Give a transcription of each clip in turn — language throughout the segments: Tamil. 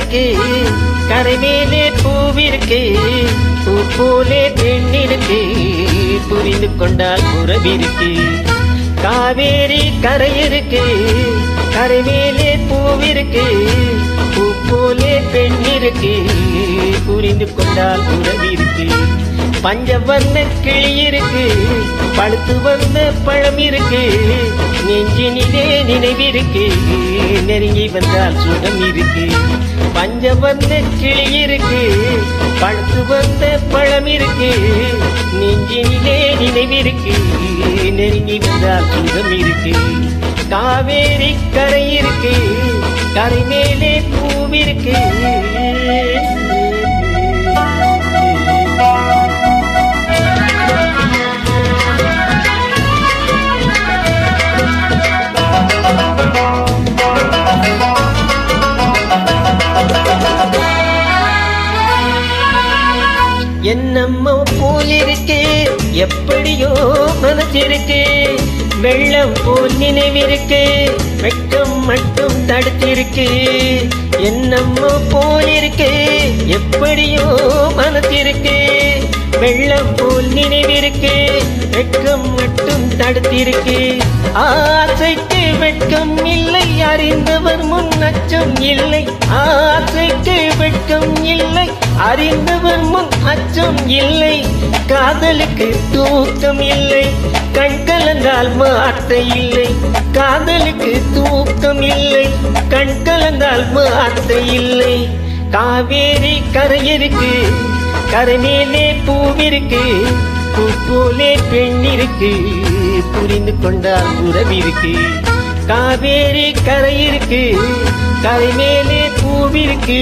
இருக்கு, கரை மேலே பூவிருக்கு, பூ போலே பெண் இருக்கு, புரிந்து கொண்டால் உறவிருக்கு. காவேரி கரை இருக்கு, கரை மேலே பூவிருக்கு, பூ போலே பெண் இருக்கு, புரிந்து கொண்டால் உறவிருக்கு. பஞ்சவர்ண கிளி இருக்கு, பழுத்து வந்த பழம் இருக்கு, நெஞ்சினிலே நினைவிருக்கு, நெருங்கி வந்தால் சுகம் இருக்கு. பஞ்சவர்ண கிளி இருக்கு, பழுத்து வந்த பழம் இருக்கு, நெஞ்சினிலே நினைவிருக்கு, நெருங்கி வந்தால் சுகம் இருக்கு. காவேரி கரை இருக்கு, கரை மேலே பூவிருக்கு. என்னம்மோ போல் இருக்கு, எப்படியோ மனசிருக்கு, வெள்ளம் போல் நினைவிருக்கு, வெட்கம் மட்டும் தடுத்திருக்கு. என்னம்மோ போல் இருக்கு, எப்படியோ மனசிருக்கு, வெள்ளம் போல் நினைவிருக்கு, வெட்கம் மட்டும் தடுத்திருக்கு. ஆசைக்கு வெட்கம் இல்லை, அறிந்தவர் முன் அச்சம் இல்லை. ஆசைக்கு வெட்கம் இல்லை, அறிந்தவர் முன் அச்சம் இல்லை. காதலுக்கு தூக்கம் இல்லை, கண் கலந்தால் வார்த்தை இல்லை. காதலுக்கு தூக்கம் இல்லை, கண் கலந்தால் வார்த்தை இல்லை. காவேரி கரை இருக்கு, கரை மேலே பூவிருக்கு, பூ போலே பெண் இருக்கு, புரிந்து கொண்டால் உறவிருக்கு. காவேரி கரை இருக்கு, கரை மேலே பூவிருக்கு.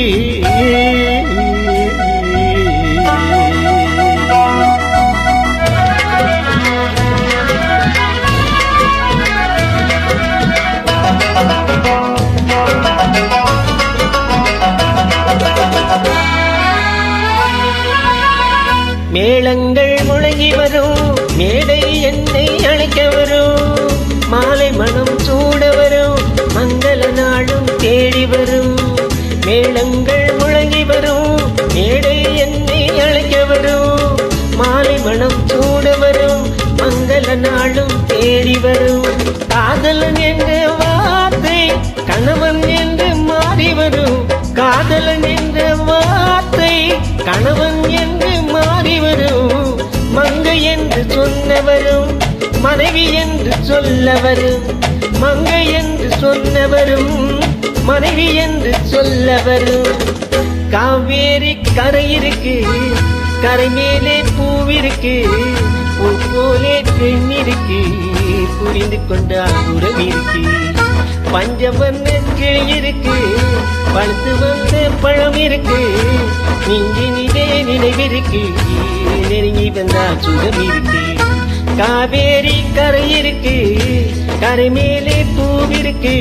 மேளங்கள் முழங்கி வரும், மேடை என்னை அழைக்க வரும், மாலை மனம் சூட வரும், மங்கள நாளும் தேடி வரும். மேளங்கள் முழங்கி வரும், மேடை என்னை அழைக்க வரும், மாலை மனம் சூட வரும், மங்கள நாளும் தேடி வரும். காதலன் என்ற வார்த்தை கணவன் என்று மாறி வரும், காதலன் என்ற வார்த்தை கணவன் என்று மாறி வரும். மங்கை என்று சொன்னவரும் மனைவி என்று சொல்ல வரும், மங்கை என்று சொன்னவரும் மனைவி என்று சொல்ல வரும். காவேரி கரை இருக்கு, கரை மேலே பூவிருக்கு, பூ போலே பெண் இருக்கு, புரிந்து கொண்டால் உறவிருக்கு. பஞ்சவர்ண கிளி இருக்கு, பழுத்து வந்த பழம் இருக்கு, நெஞ்சினிலே நினைவிருக்கு, நெருங்கி வந்தால் சுகம் இருக்கு. காவேரி கரை இருக்கு, கரை மேலே பூவிருக்கு.